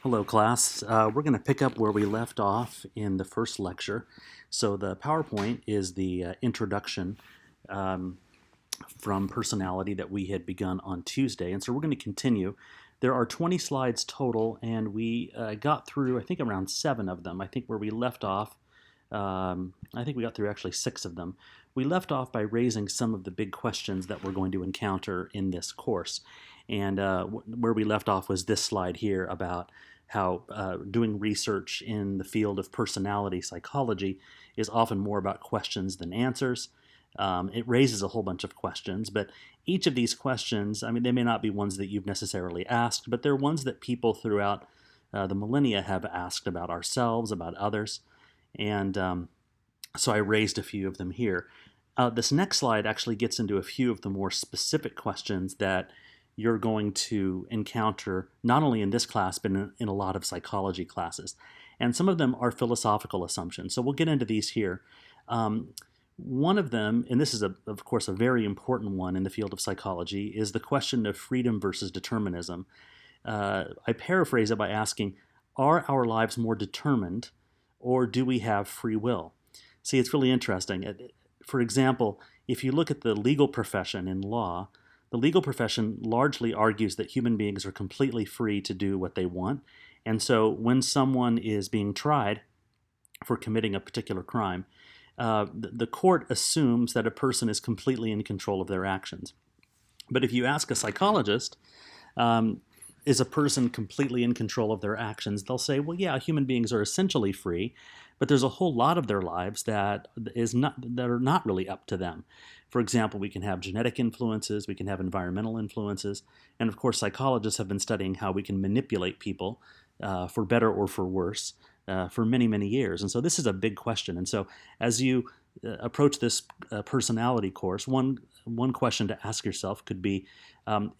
Hello, class. We're going to pick up where we left off in the first lecture. So the PowerPoint is the introduction um, from personality that we had begun on Tuesday. And so we're going to continue. There are 20 slides total, and we got through, I think, around 7 of them. I think where we left off, I think we got through actually 6 of them. We left off by raising some of the big questions that we're going to encounter in this course. And where we left off was this slide here about how doing research in the field of personality psychology is often more about questions than answers. It raises a whole bunch of questions, but each of these questions, I mean, they may not be ones that you've necessarily asked, but they're ones that people throughout the millennia have asked about ourselves, about others. And so I raised a few of them here. This next slide actually gets into a few of the more specific questions that you're going to encounter not only in this class, but in a lot of psychology classes. And some of them are philosophical assumptions. So we'll get into these here. One of them, and this is, of course, a very important one in the field of psychology, is the question of freedom versus determinism. I paraphrase it by asking, are our lives more determined, or do we have free will? See, it's really interesting. For example, if you look at the legal profession in law, the legal profession largely argues that human beings are completely free to do what they want. And so when someone is being tried for committing a particular crime, the court assumes that a person is completely in control of their actions. But if you ask a psychologist, is a person completely in control of their actions? They'll say, well, yeah, human beings are essentially free, but there's a whole lot of their lives that are not really up to them. For example, we can have genetic influences, we can have environmental influences, and of course, psychologists have been studying how we can manipulate people for better or for worse for many, many years. And so this is a big question. And so as you approach this personality course, one question to ask yourself could be,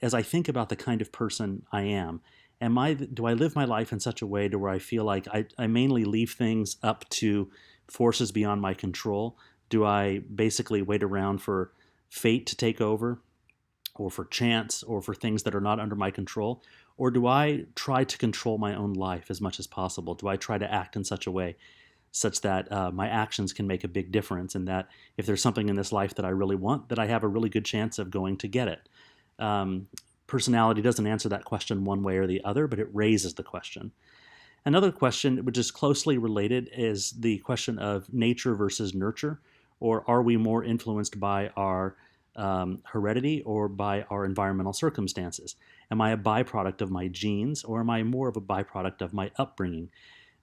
as I think about the kind of person I am, do I live my life in such a way to where I feel like I mainly leave things up to forces beyond my control? Do I basically wait around for fate to take over, or for chance, or for things that are not under my control? Or do I try to control my own life as much as possible? Do I try to act in such a way such that my actions can make a big difference, and that if there's something in this life that I really want, that I have a really good chance of going to get it? Personality doesn't answer that question one way or the other, but it raises the question. Another question, which is closely related, is the question of nature versus nurture, or are we more influenced by our heredity or by our environmental circumstances? Am I a byproduct of my genes, or am I more of a byproduct of my upbringing?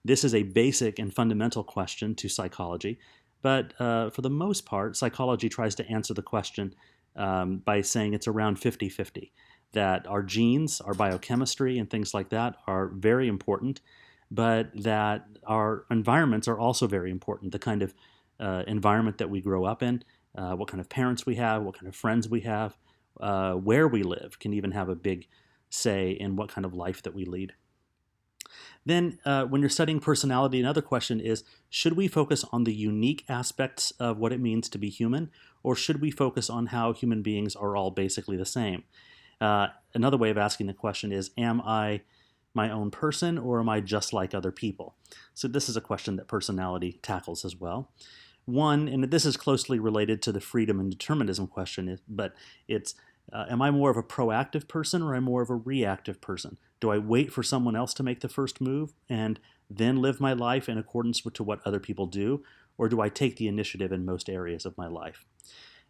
This is a basic and fundamental question to psychology, but for the most part, psychology tries to answer the question by saying it's around 50-50, that our genes, our biochemistry, and things like that are very important, but that our environments are also very important. The kind of environment that we grow up in, what kind of parents we have, what kind of friends we have, where we live can even have a big say in what kind of life that we lead. Then, when you're studying personality, another question is, should we focus on the unique aspects of what it means to be human, or should we focus on how human beings are all basically the same? Another way of asking the question is, am I my own person, or am I just like other people? So this is a question that personality tackles as well. One, and this is closely related to the freedom and determinism question, but it's, am I more of a proactive person, or am I more of a reactive person? Do I wait for someone else to make the first move and then live my life in accordance to what other people do, or do I take the initiative in most areas of my life?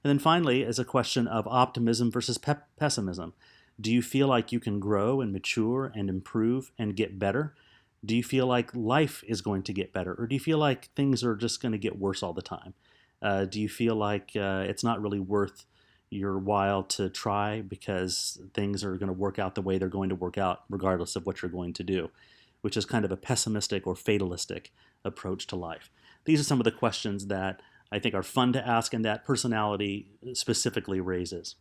And then finally, is a question of optimism versus pessimism. Do you feel like you can grow and mature and improve and get better? Do you feel like life is going to get better, or do you feel like things are just going to get worse all the time? Do you feel like it's not really worth your while to try because things are going to work out the way they're going to work out regardless of what you're going to do, which is kind of a pessimistic or fatalistic approach to life? These are some of the questions that I think are fun to ask and that personality specifically raises.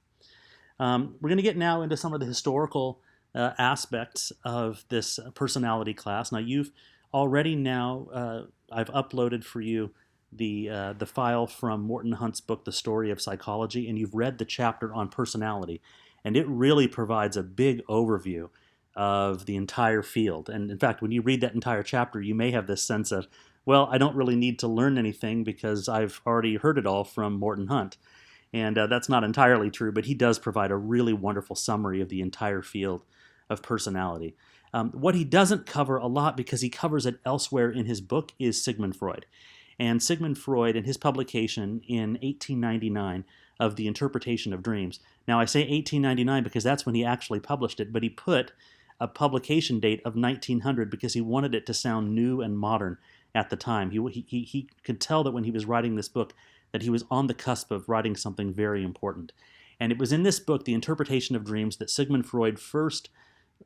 We're going to get now into some of the historical aspects of this personality class. Now, you've already I've uploaded for you the file from Morton Hunt's book, The Story of Psychology, and you've read the chapter on personality, and it really provides a big overview of the entire field. And in fact, when you read that entire chapter, you may have this sense of, well, I don't really need to learn anything because I've already heard it all from Morton Hunt. And that's not entirely true, but he does provide a really wonderful summary of the entire field of personality. What he doesn't cover a lot, because he covers it elsewhere in his book, is Sigmund Freud. And Sigmund Freud, in his publication in 1899 of The Interpretation of Dreams. Now, I say 1899 because that's when he actually published it, but he put a publication date of 1900 because he wanted it to sound new and modern at the time. He could tell that when he was writing this book that he was on the cusp of writing something very important. And it was in this book, The Interpretation of Dreams, that Sigmund Freud first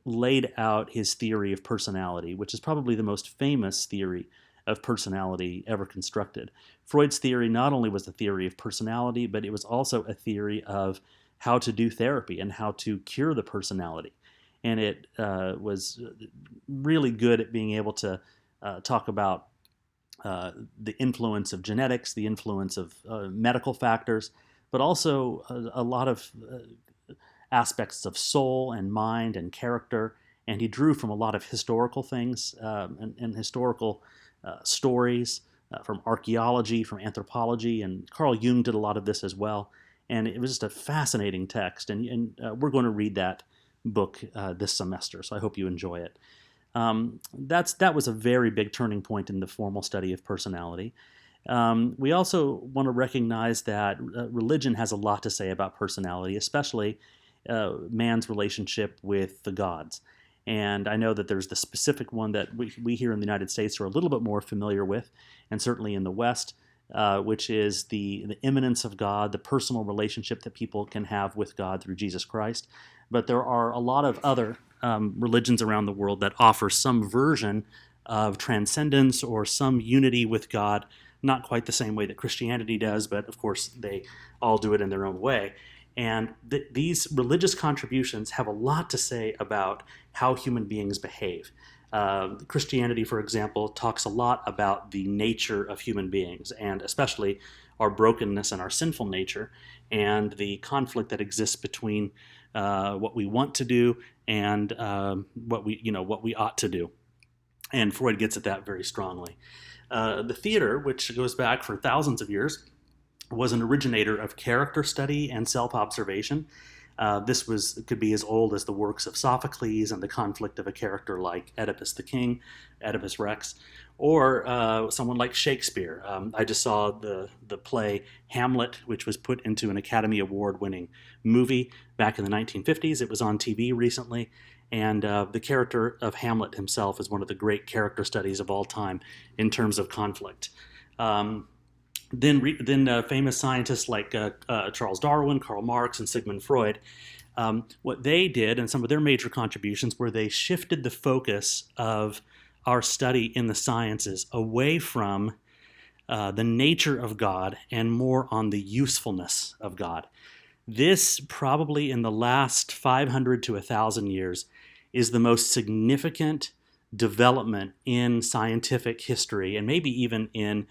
laid out his theory of personality, which is probably the most famous theory of personality ever constructed. Freud's theory not only was a theory of personality, but it was also a theory of how to do therapy and how to cure the personality. And it was really good at being able to talk about the influence of genetics, the influence of medical factors, but also a lot of aspects of soul and mind and character. And he drew from a lot of historical things and historical stories from archaeology, from anthropology, and Carl Jung did a lot of this as well. And it was just a fascinating text, and we're going to read that book this semester, so I hope you enjoy it. That was a very big turning point in the formal study of personality. We also want to recognize that religion has a lot to say about personality, especially man's relationship with the gods. And I know that there's the specific one that we here in the United States are a little bit more familiar with, and certainly in the West, which is the immanence of God, the personal relationship that people can have with God through Jesus Christ. But there are a lot of other religions around the world that offer some version of transcendence or some unity with God, not quite the same way that Christianity does, but of course they all do it in their own way. And these religious contributions have a lot to say about how human beings behave. Christianity, for example, talks a lot about the nature of human beings, and especially our brokenness and our sinful nature, and the conflict that exists between what we want to do and what we ought to do. And Freud gets at that very strongly. The theater, which goes back for thousands of years, was an originator of character study and self-observation. This could be as old as the works of Sophocles and the conflict of a character like Oedipus the King, Oedipus Rex, or someone like Shakespeare. I just saw the play Hamlet, which was put into an Academy Award-winning movie back in the 1950s. It was on TV recently, and the character of Hamlet himself is one of the great character studies of all time in terms of conflict. Then famous scientists like Charles Darwin, Karl Marx, and Sigmund Freud, what they did, and some of their major contributions, were they shifted the focus of our study in the sciences away from the nature of God and more on the usefulness of God. This, probably in the last 500 to 1,000 years, is the most significant development in scientific history, and maybe even in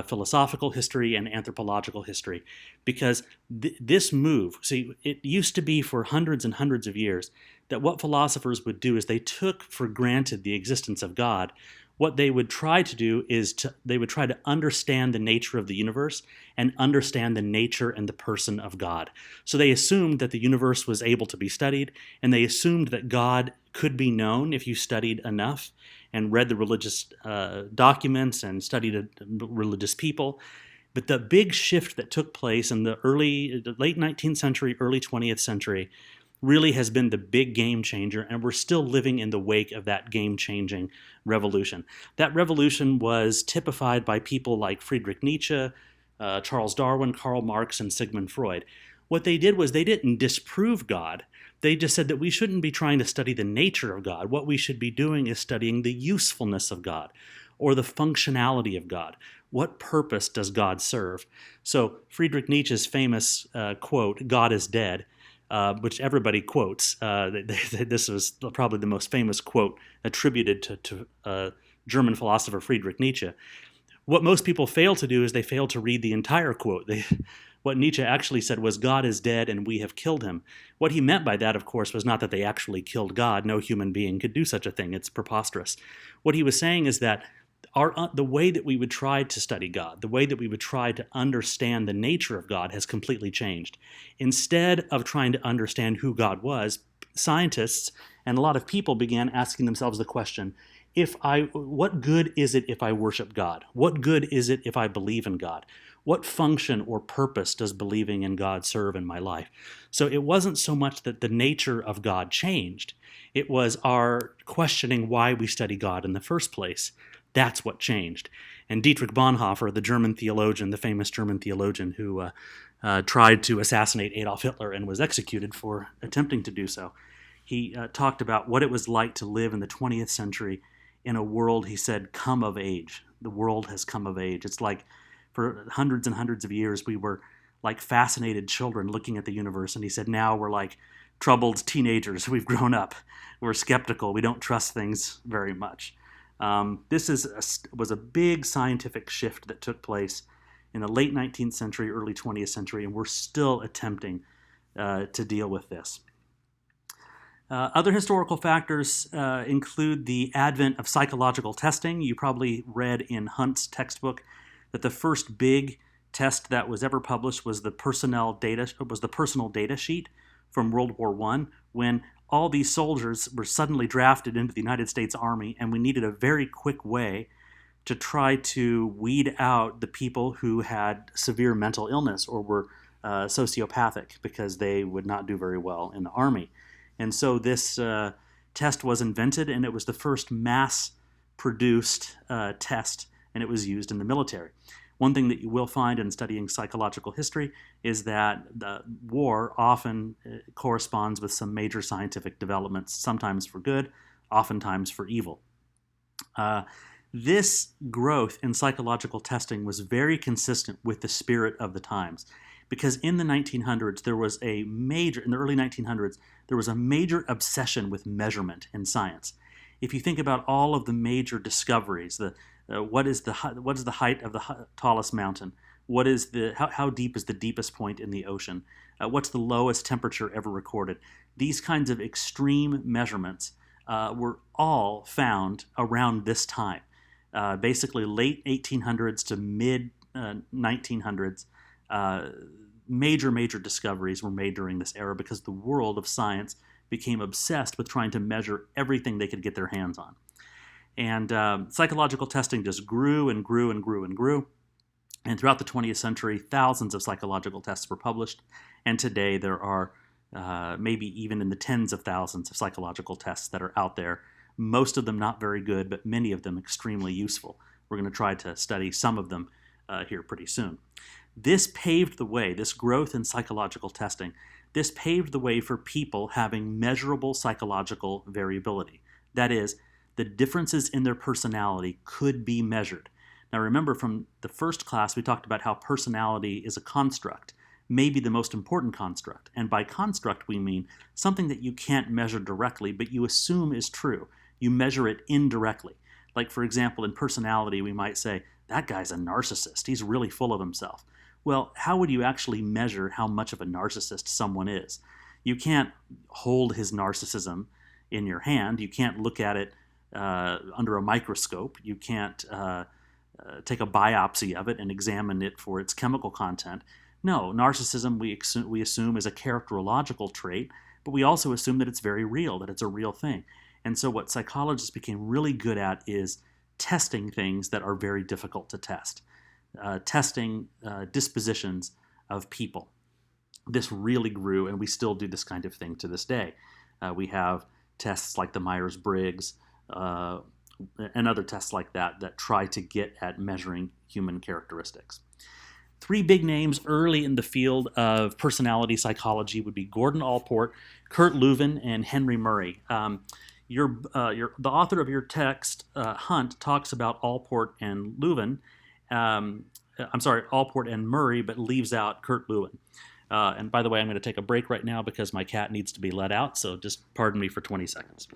philosophical history and anthropological history, because this move, see, it used to be for hundreds and hundreds of years that what philosophers would do is they took for granted the existence of God. What they would try to do is they would try to understand the nature of the universe and understand the nature and the person of God. So they assumed that the universe was able to be studied, and they assumed that God could be known if you studied enough and read the religious documents and studied religious people. But the big shift that took place in the late 19th century, early 20th century really has been the big game changer, and we're still living in the wake of that game-changing revolution. That revolution was typified by people like Friedrich Nietzsche, Charles Darwin, Karl Marx, and Sigmund Freud. What they did was they didn't disprove God. They just said that we shouldn't be trying to study the nature of God. What we should be doing is studying the usefulness of God, or the functionality of God. What purpose does God serve? So Friedrich Nietzsche's famous quote, "God is dead," which everybody quotes. This was probably the most famous quote attributed to German philosopher Friedrich Nietzsche. What most people fail to do is they fail to read the entire quote. What Nietzsche actually said was, God is dead and we have killed him. What he meant by that, of course, was not that they actually killed God. No human being could do such a thing. It's preposterous. What he was saying is that the way that we would try to study God, the way that we would try to understand the nature of God has completely changed. Instead of trying to understand who God was, scientists and a lot of people began asking themselves the question, what good is it if I worship God? What good is it if I believe in God? What function or purpose does believing in God serve in my life? So it wasn't so much that the nature of God changed. It was our questioning why we study God in the first place. That's what changed. And Dietrich Bonhoeffer, the German theologian, the famous German theologian who tried to assassinate Adolf Hitler and was executed for attempting to do so, he talked about what it was like to live in the 20th century in a world, he said, come of age. The world has come of age. It's like for hundreds and hundreds of years we were like fascinated children looking at the universe, and he said now we're like troubled teenagers. We've grown up. We're skeptical. We don't trust things very much. This was a big scientific shift that took place in the late 19th century, early 20th century, and we're still attempting to deal with this. Other historical factors include the advent of psychological testing. You probably read in Hunt's textbook that the first big test that was ever published was the personal data sheet from World War I, when all these soldiers were suddenly drafted into the United States Army, and we needed a very quick way to try to weed out the people who had severe mental illness or were sociopathic, because they would not do very well in the Army. And so this test was invented, and it was the first mass-produced test, and it was used in the military. One thing that you will find in studying psychological history is that the war often corresponds with some major scientific developments, sometimes for good, oftentimes for evil. This growth in psychological testing was very consistent with the spirit of the times, because in the 1900s, in the early 1900s, there was a major obsession with measurement in science. If you think about all of the major discoveries, what is the height of the tallest mountain? How deep is the deepest point in the ocean? What's the lowest temperature ever recorded? These kinds of extreme measurements were all found around this time. Basically late 1800s to mid 1900s, major discoveries were made during this era because the world of science became obsessed with trying to measure everything they could get their hands on. And psychological testing just grew and grew and grew and grew. And throughout the 20th century, thousands of psychological tests were published. And today there are maybe even in the tens of thousands of psychological tests that are out there. Most of them not very good, but many of them extremely useful. We're going to try to study some of them here pretty soon. This paved the way, this growth in psychological testing, this paved the way for people having measurable psychological variability. That is, the differences in their personality could be measured. Now remember, from the first class, we talked about how personality is a construct, maybe the most important construct. And by construct, we mean something that you can't measure directly, but you assume is true. You measure it indirectly. Like, for example, in personality, we might say, that guy's a narcissist. He's really full of himself. Well, how would you actually measure how much of a narcissist someone is? You can't hold his narcissism in your hand. You can't look at it under a microscope. You can't take a biopsy of it and examine it for its chemical content. No, narcissism we assume is a characterological trait, but we also assume that it's very real, that it's a real thing. And so what psychologists became really good at is testing things that are very difficult to test, testing dispositions of people. This really grew, and we still do this kind of thing to this day. We have tests like the Myers-Briggs and other tests like that try to get at measuring human characteristics. Three big names early in the field of personality psychology would be Gordon Allport, Kurt Leuven, and Henry Murray. The author of your text, Hunt, talks about Allport and Leuven. Allport and Murray, but leaves out Kurt Leuven. And by the way, I'm going to take a break right now because my cat needs to be let out, so just pardon me for 20 seconds.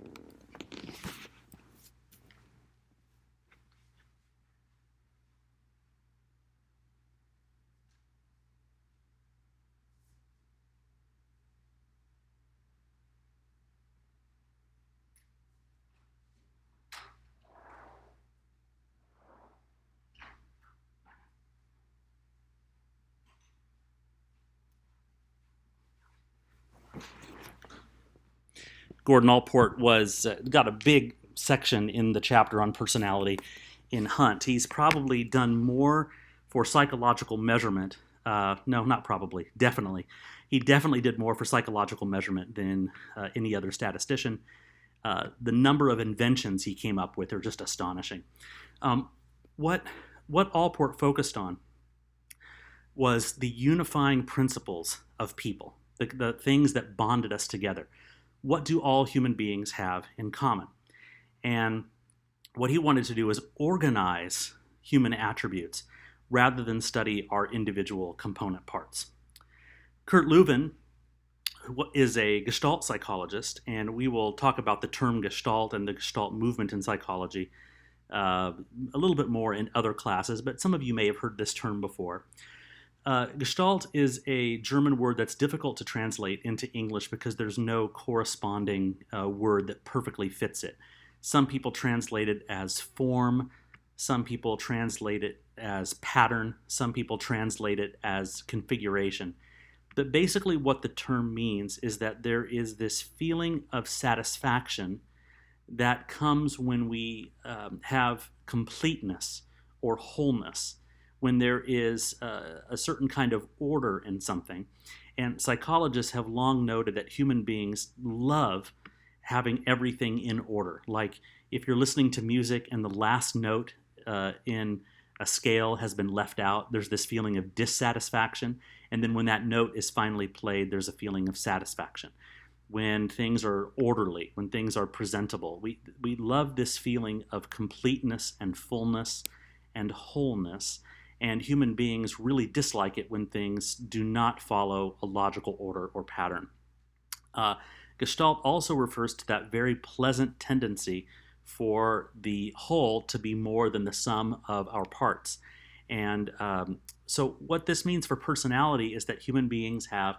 Gordon Allport was got a big section in the chapter on personality in Hunt. He's probably done more for psychological measurement. No, not probably, definitely. He definitely did more for psychological measurement than any other statistician. The number of inventions he came up with are just astonishing. What Allport focused on was the unifying principles of people, the things that bonded us together. What do all human beings have in common? And what he wanted to do was organize human attributes rather than study our individual component parts. Kurt Leuven is a Gestalt psychologist, and we will talk about the term Gestalt and the Gestalt movement in psychology a little bit more in other classes, but some of you may have heard this term before. Gestalt is a German word that's difficult to translate into English because there's no corresponding word that perfectly fits it. Some people translate it as form, some people translate it as pattern, some people translate it as configuration. But basically what the term means is that there is this feeling of satisfaction that comes when we have completeness or wholeness, when there is a certain kind of order in something. And psychologists have long noted that human beings love having everything in order. Like if you're listening to music and the last note in a scale has been left out, there's this feeling of dissatisfaction. And then when that note is finally played, there's a feeling of satisfaction. When things are orderly, when things are presentable, we love this feeling of completeness and fullness and wholeness. And human beings really dislike it when things do not follow a logical order or pattern. Gestalt also refers to that very pleasant tendency for the whole to be more than the sum of our parts. And so what this means for personality is that human beings have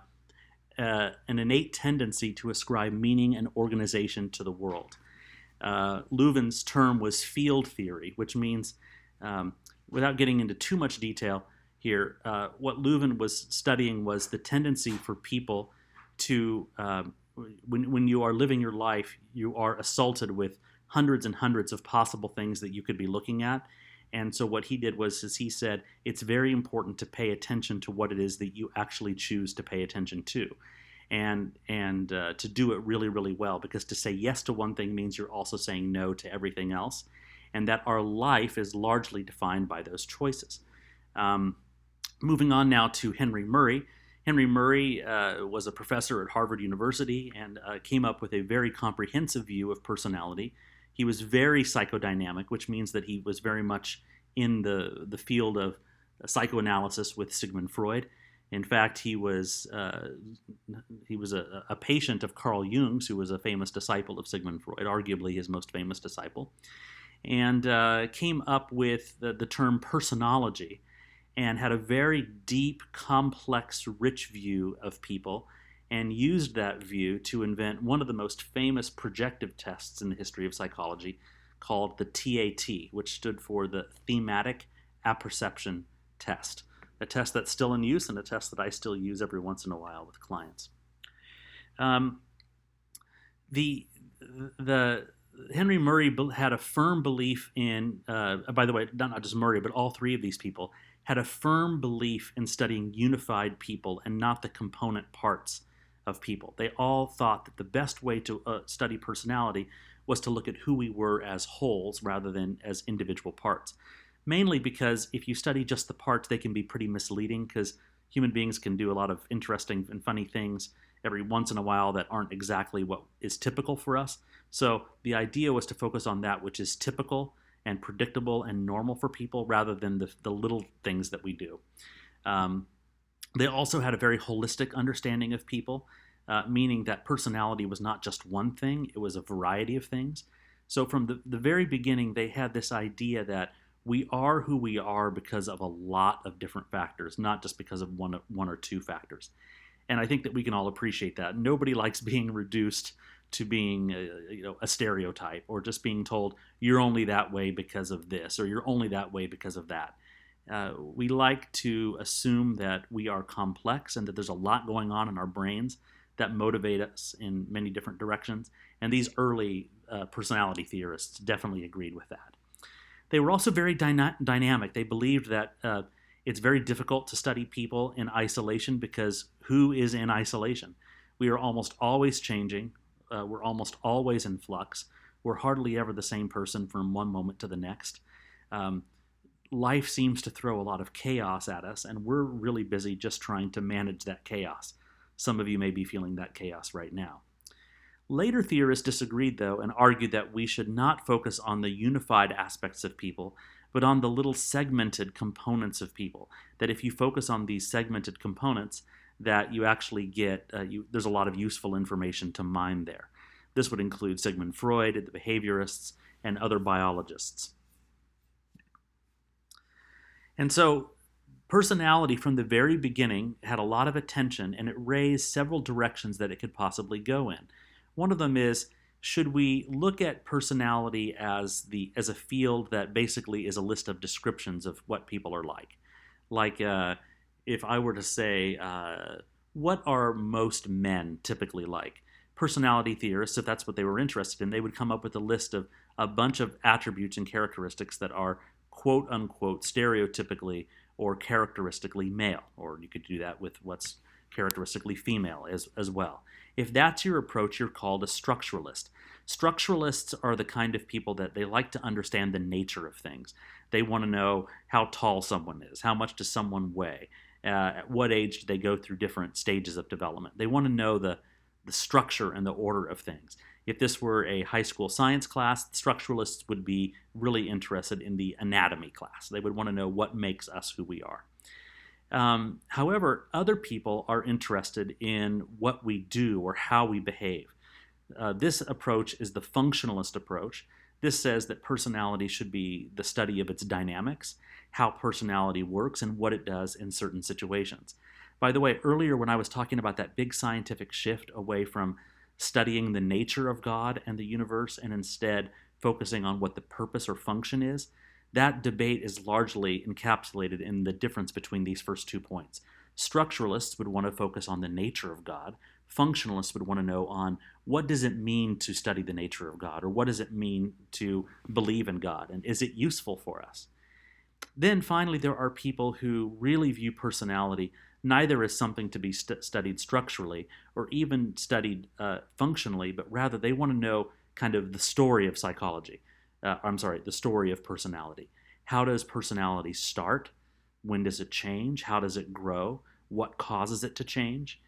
an innate tendency to ascribe meaning and organization to the world. Leuven's term was field theory, which means, without getting into too much detail here, what Leuven was studying was the tendency for people to, when you are living your life, you are assaulted with hundreds and hundreds of possible things that you could be looking at. And so what he did was he said, it's very important to pay attention to what it is that you actually choose to pay attention to. And to do it really, really well, because to say yes to one thing means you're also saying no to everything else, and that our life is largely defined by those choices. Moving on now to Henry Murray. Henry Murray was a professor at Harvard University and came up with a very comprehensive view of personality. He was very psychodynamic, which means that he was very much in the field of psychoanalysis with Sigmund Freud. In fact, he was a patient of Carl Jung's, who was a famous disciple of Sigmund Freud, arguably his most famous disciple, and came up with the term personology, and had a very deep, complex, rich view of people, and used that view to invent one of the most famous projective tests in the history of psychology, called the TAT, which stood for the Thematic Apperception Test, a test that's still in use and a test that I still use every once in a while with clients. The Henry Murray had a firm belief in, by the way, not just Murray, but all three of these people had a firm belief in studying unified people and not the component parts of people. They all thought that the best way to study personality was to look at who we were as wholes rather than as individual parts. Mainly because if you study just the parts, they can be pretty misleading, because human beings can do a lot of interesting and funny things every once in a while that aren't exactly what is typical for us. So the idea was to focus on that which is typical and predictable and normal for people rather than the little things that we do. They also had a very holistic understanding of people, meaning that personality was not just one thing, it was a variety of things. So from the very beginning, they had this idea that we are who we are because of a lot of different factors, not just because of one or two factors. And I think that we can all appreciate that. Nobody likes being reduced to being a stereotype, or just being told you're only that way because of this, or you're only that way because of that. We like to assume that we are complex and that there's a lot going on in our brains that motivate us in many different directions. And these early personality theorists definitely agreed with that. They were also very dynamic. They believed that it's very difficult to study people in isolation because who is in isolation? We are almost always changing. We're almost always in flux. We're hardly ever the same person from one moment to the next. Life seems to throw a lot of chaos at us, and we're really busy just trying to manage that chaos. Some of you may be feeling that chaos right now. Later theorists disagreed, though, and argued that we should not focus on the unified aspects of people, but on the little segmented components of people. That if you focus on these segmented components, that you actually get, there's a lot of useful information to mine there. This would include Sigmund Freud, the behaviorists, and other biologists. And so personality from the very beginning had a lot of attention, and it raised several directions that it could possibly go in. One of them is, should we look at personality as a field that basically is a list of descriptions of what people are like? Like if I were to say, what are most men typically like? Personality theorists, if that's what they were interested in, they would come up with a list of a bunch of attributes and characteristics that are quote unquote stereotypically or characteristically male, or you could do that with what's characteristically female as well. If that's your approach, you're called a structuralist. Structuralists are the kind of people that they like to understand the nature of things. They want to know how tall someone is, how much does someone weigh, at what age do they go through different stages of development. They want to know the structure and the order of things. If this were a high school science class, the structuralists would be really interested in the anatomy class. They would want to know what makes us who we are. However, other people are interested in what we do or how we behave. This approach is the functionalist approach. This says that personality should be the study of its dynamics, how personality works, and what it does in certain situations. By the way, earlier when I was talking about that big scientific shift away from studying the nature of God and the universe and instead focusing on what the purpose or function is, that debate is largely encapsulated in the difference between these first 2 points. Structuralists would want to focus on the nature of God. Functionalists would want to know on what does it mean to study the nature of God, or what does it mean to believe in God, and is it useful for us? Then finally, there are people who really view personality neither as something to be studied structurally or even studied functionally, but rather they want to know kind of the story of psychology. The story of personality. How does personality start? When does it change? How does it grow? What causes it to change?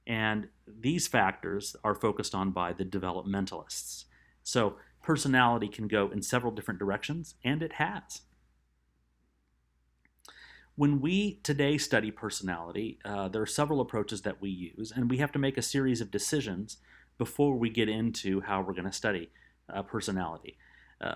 And these factors are focused on by the developmentalists. So personality can go in several different directions, and it has. When we today study personality, there are several approaches that we use, and we have to make a series of decisions before we get into how we're going to study personality.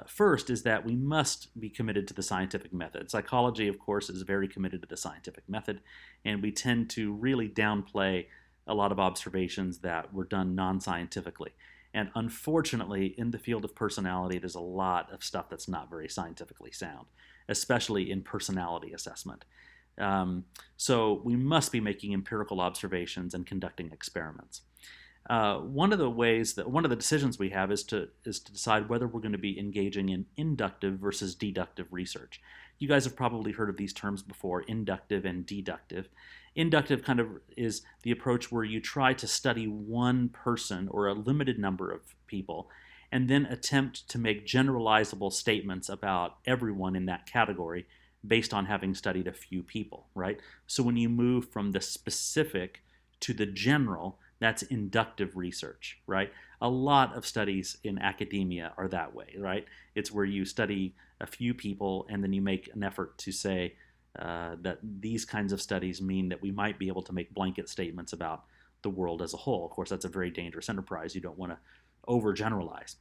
First is that we must be committed to the scientific method. Psychology, of course, is very committed to the scientific method, and we tend to really downplay a lot of observations that were done non-scientifically. And unfortunately, in the field of personality, there's a lot of stuff that's not very scientifically sound, especially in personality assessment. So we must be making empirical observations and conducting experiments. One of the decisions we have is to decide whether we're going to be engaging in inductive versus deductive research. You guys have probably heard of these terms before, inductive and deductive. Inductive kind of is the approach where you try to study one person or a limited number of people and then attempt to make generalizable statements about everyone in that category based on having studied a few people, right? So when you move from the specific to the general, that's inductive research, right? A lot of studies in academia are that way, right? It's where you study a few people and then you make an effort to say that these kinds of studies mean that we might be able to make blanket statements about the world as a whole. Of course, that's a very dangerous enterprise. You don't want to overgeneralize.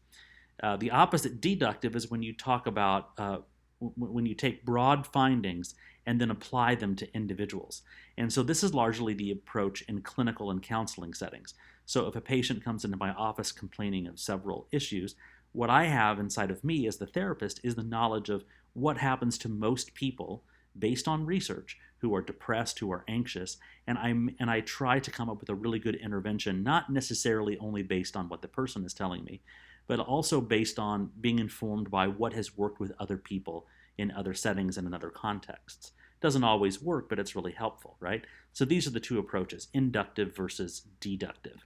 The opposite, deductive, is when you talk about when you take broad findings and then apply them to individuals. And so this is largely the approach in clinical and counseling settings. So if a patient comes into my office complaining of several issues, what I have inside of me as the therapist is the knowledge of what happens to most people based on research who are depressed, who are anxious, and I try to come up with a really good intervention, not necessarily only based on what the person is telling me, but also based on being informed by what has worked with other people in other settings and in other contexts. Doesn't always work, but it's really helpful, right? So these are the two approaches, inductive versus deductive.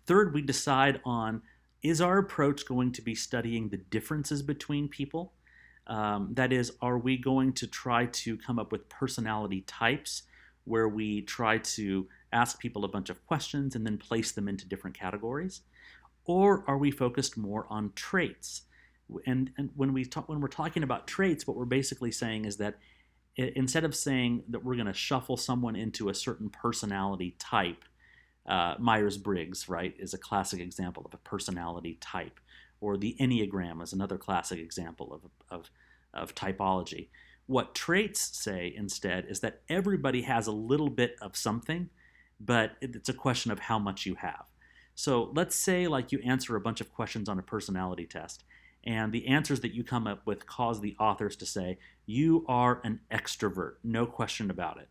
Third, we decide on, is our approach going to be studying the differences between people? That is, are we going to try to come up with personality types where we try to ask people a bunch of questions and then place them into different categories? Or are we focused more on traits? And when we're talking about traits, what we're basically saying is that instead of saying that we're going to shuffle someone into a certain personality type, Myers-Briggs, right, is a classic example of a personality type, or the Enneagram is another classic example of typology. What traits say instead is that everybody has a little bit of something, but it's a question of how much you have. So let's say like you answer a bunch of questions on a personality test, and the answers that you come up with cause the authors to say, you are an extrovert, no question about it.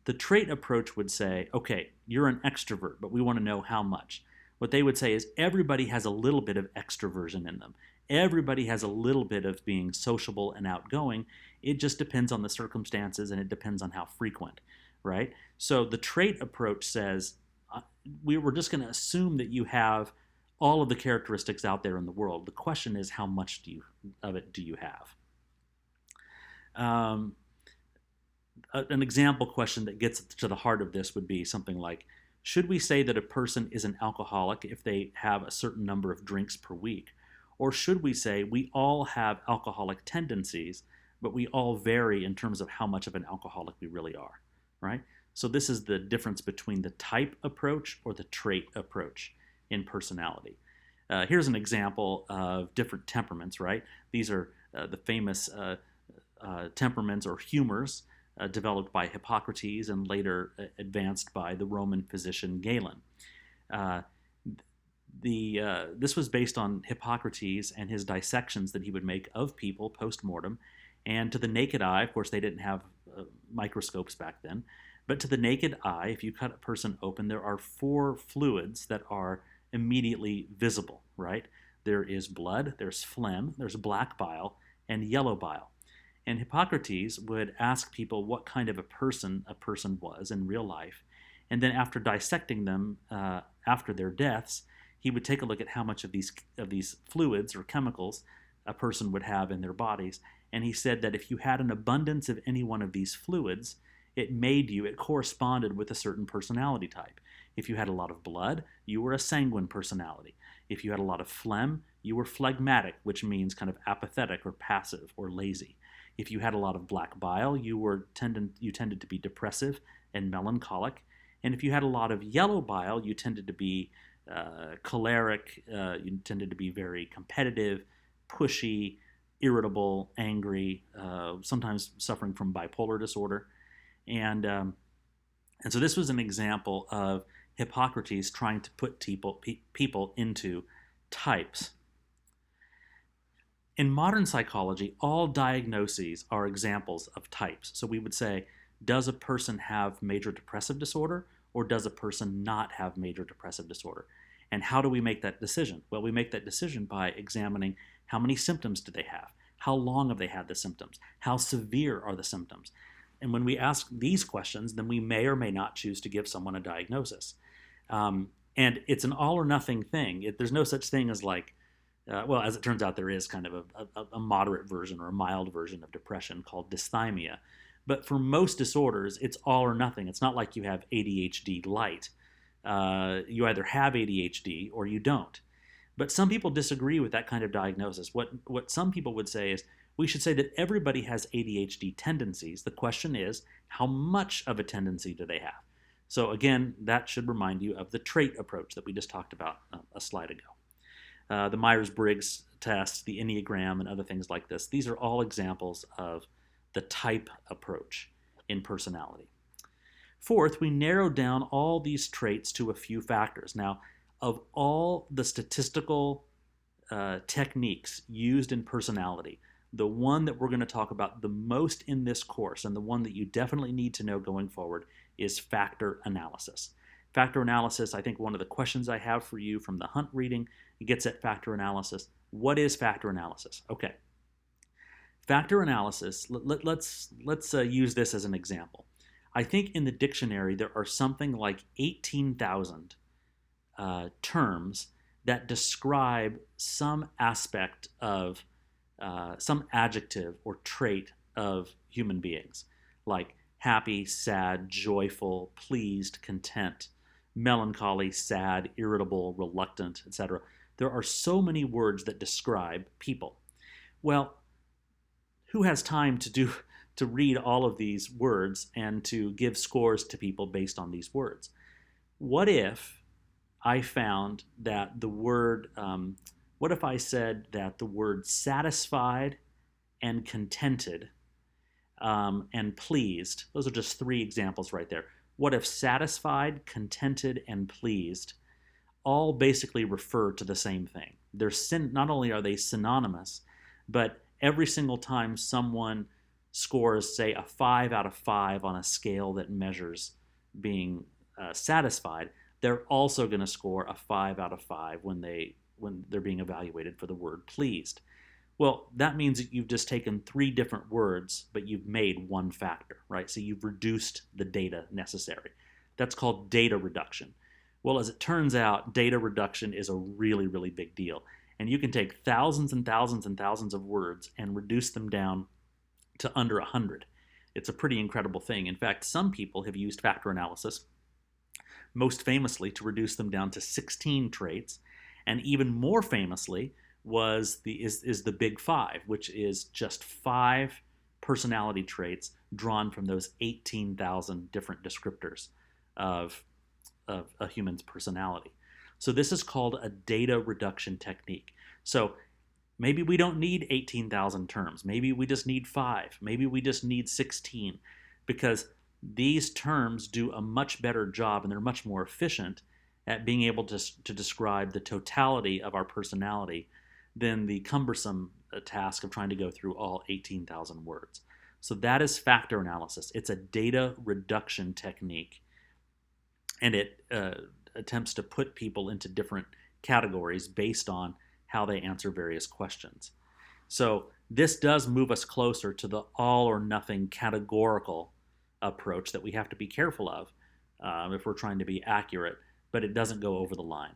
The trait approach would say, okay, you're an extrovert, but we want to know how much. What they would say is everybody has a little bit of extroversion in them. Everybody has a little bit of being sociable and outgoing. It just depends on the circumstances and it depends on how frequent, right? So the trait approach says, we're just going to assume that you have all of the characteristics out there in the world. The question is, how much of it do you have? An example question that gets to the heart of this would be something like, should we say that a person is an alcoholic if they have a certain number of drinks per week? Or should we say we all have alcoholic tendencies, but we all vary in terms of how much of an alcoholic we really are, right? So this is the difference between the type approach or the trait approach in personality. Here's an example of different temperaments, right? These are the famous temperaments or humors developed by Hippocrates and later advanced by the Roman physician Galen. This was based on Hippocrates and his dissections that he would make of people post-mortem. And to the naked eye, of course, they didn't have microscopes back then, but to the naked eye, if you cut a person open, there are 4 fluids that are immediately visible, right? There is blood, there's phlegm, there's black bile, and yellow bile. And Hippocrates would ask people what kind of a person was in real life. And then after dissecting them after their deaths, he would take a look at how much of these fluids or chemicals a person would have in their bodies. And he said that if you had an abundance of any one of these fluids, it corresponded with a certain personality type. If you had a lot of blood, you were a sanguine personality. If you had a lot of phlegm, you were phlegmatic, which means kind of apathetic or passive or lazy. If you had a lot of black bile, you tended to be depressive and melancholic. And if you had a lot of yellow bile, you tended to be choleric, you tended to be very competitive, pushy, irritable, angry, sometimes suffering from bipolar disorder. And so this was an example of Hippocrates trying to put people into types. In modern psychology, all diagnoses are examples of types. So we would say, does a person have major depressive disorder, or does a person not have major depressive disorder? And how do we make that decision? Well, we make that decision by examining how many symptoms do they have? How long have they had the symptoms? How severe are the symptoms? And when we ask these questions, then we may or may not choose to give someone a diagnosis. And it's an all or nothing thing. There's no such thing as like, well, as it turns out, there is kind of a moderate version or a mild version of depression called dysthymia. But for most disorders, it's all or nothing. It's not like you have ADHD light. You either have ADHD or you don't. But some people disagree with that kind of diagnosis. What some people would say is, we should say that everybody has ADHD tendencies. The question is, how much of a tendency do they have? So again, that should remind you of the trait approach that we just talked about a slide ago. The Myers-Briggs test, the Enneagram, and other things like this. These are all examples of the type approach in personality. Fourth, we narrow down all these traits to a few factors. Now, of all the statistical techniques used in personality, The one that we're going to talk about the most in this course, and the one that you definitely need to know going forward, is factor analysis. Factor analysis, I think one of the questions I have for you from the Hunt reading gets at factor analysis. What is factor analysis? Okay. Factor analysis, let's use this as an example. I think in the dictionary there are something like 18,000 terms that describe some aspect of some adjective or trait of human beings, like happy, sad, joyful, pleased, content, melancholy, sad, irritable, reluctant, etc. There are so many words that describe people. Well, who has time to read all of these words and to give scores to people based on these words? What if I found that the word, what if I said that the word satisfied and contented and pleased, those are just three examples right there. What if satisfied, contented, and pleased all basically refer to the same thing? Not only are they synonymous, but every single time someone scores, say, a 5 out of 5 on a scale that measures being satisfied, they're also going to score a 5 out of 5 when they're being evaluated for the word pleased. Well, that means that you've just taken three different words, but you've made one factor, right? So you've reduced the data necessary. That's called data reduction. Well, as it turns out, data reduction is a really, really big deal. And you can take thousands and thousands and thousands of words and reduce them down to under 100. It's a pretty incredible thing. In fact, some people have used factor analysis, most famously to reduce them down to 16 traits, and even more famously is the Big Five, which is just 5 personality traits drawn from those 18,000 different descriptors of a human's personality. So this is called a data reduction technique. So maybe we don't need 18,000 terms. Maybe we just need 5. Maybe we just need 16, because these terms do a much better job and they're much more efficient at being able to describe the totality of our personality than the cumbersome task of trying to go through all 18,000 words. So that is factor analysis. It's a data reduction technique, and it attempts to put people into different categories based on how they answer various questions. So this does move us closer to the all or nothing categorical approach that we have to be careful of if we're trying to be accurate, but it doesn't go over the line.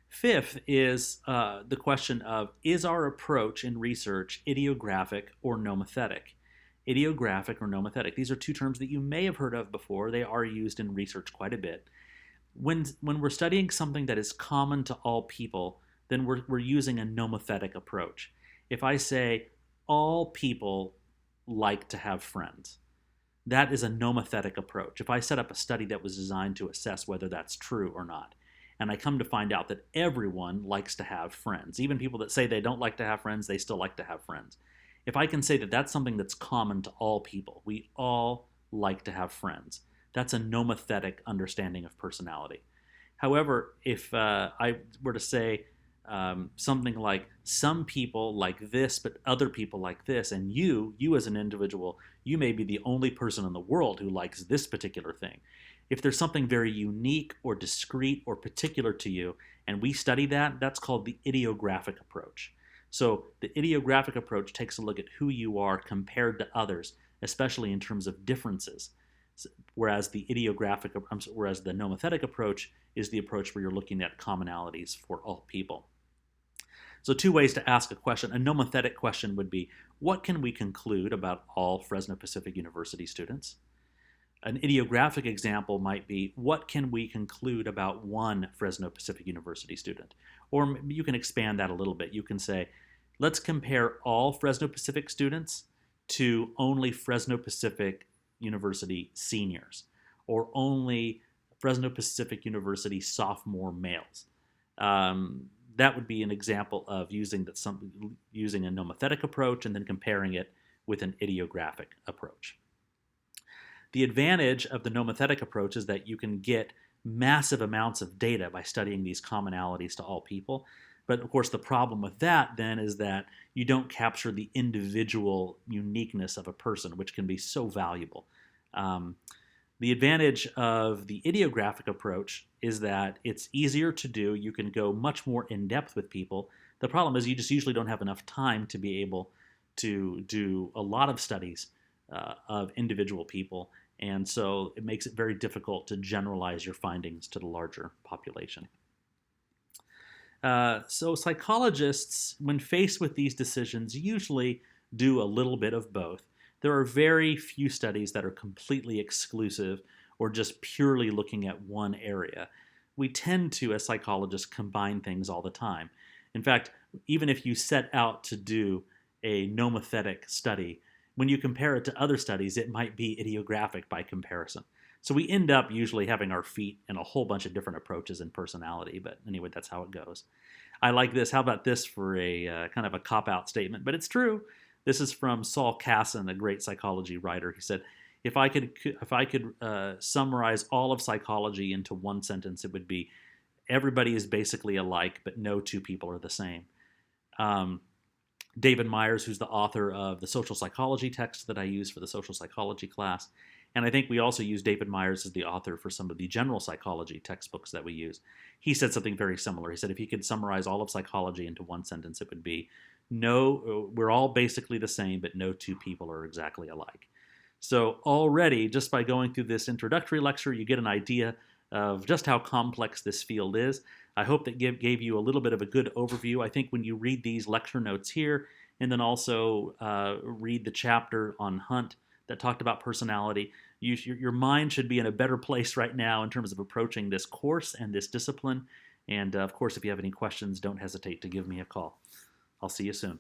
Fifth is the question of, is our approach in research idiographic or nomothetic? Idiographic or nomothetic. These are two terms that you may have heard of before. They are used in research quite a bit. When we're studying something that is common to all people, then we're using a nomothetic approach. If I say all people like to have friends, that is a nomothetic approach. If I set up a study that was designed to assess whether that's true or not, and I come to find out that everyone likes to have friends, even people that say they don't like to have friends, they still like to have friends. If I can say that that's something that's common to all people, we all like to have friends, that's a nomothetic understanding of personality. However, if I were to say something like, some people like this, but other people like this, and you as an individual, you may be the only person in the world who likes this particular thing. If there's something very unique or discrete or particular to you, and we study that, that's called the idiographic approach. So the idiographic approach takes a look at who you are compared to others, especially in terms of differences. Whereas the nomothetic approach is the approach where you're looking at commonalities for all people. So 2 ways to ask a question. A nomothetic question would be, what can we conclude about all Fresno Pacific University students? An idiographic example might be, what can we conclude about one Fresno Pacific University student? Or you can expand that a little bit. You can say, let's compare all Fresno Pacific students to only Fresno Pacific University seniors, or only Fresno Pacific University sophomore males. That would be an example of using a nomothetic approach and then comparing it with an idiographic approach. The advantage of the nomothetic approach is that you can get massive amounts of data by studying these commonalities to all people. But of course, the problem with that then is that you don't capture the individual uniqueness of a person, which can be so valuable. Um, the advantage of the ideographic approach is that it's easier to do. You can go much more in depth with people. The problem is you just usually don't have enough time to be able to do a lot of studies of individual people. And so it makes it very difficult to generalize your findings to the larger population. So psychologists, when faced with these decisions, usually do a little bit of both. There are very few studies that are completely exclusive or just purely looking at one area. We tend to, as psychologists, combine things all the time. In fact, even if you set out to do a nomothetic study, when you compare it to other studies, it might be ideographic by comparison. So we end up usually having our feet in a whole bunch of different approaches in personality. But anyway, that's how it goes. I like this. How about this for a kind of a cop-out statement? But it's true. This is from Saul Kassin, a great psychology writer. He said, if I could summarize all of psychology into one sentence, it would be everybody is basically alike, but no two people are the same. David Myers, who's the author of the social psychology text that I use for the social psychology class, and I think we also use David Myers as the author for some of the general psychology textbooks that we use. He said something very similar. He said if he could summarize all of psychology into one sentence, it would be, no, we're all basically the same, but no two people are exactly alike. So already, just by going through this introductory lecture, you get an idea of just how complex this field is. I hope that gave you a little bit of a good overview. I think when you read these lecture notes here, and then also read the chapter on Hunt that talked about personality, your mind should be in a better place right now in terms of approaching this course and this discipline. And of course, if you have any questions, don't hesitate to give me a call. I'll see you soon.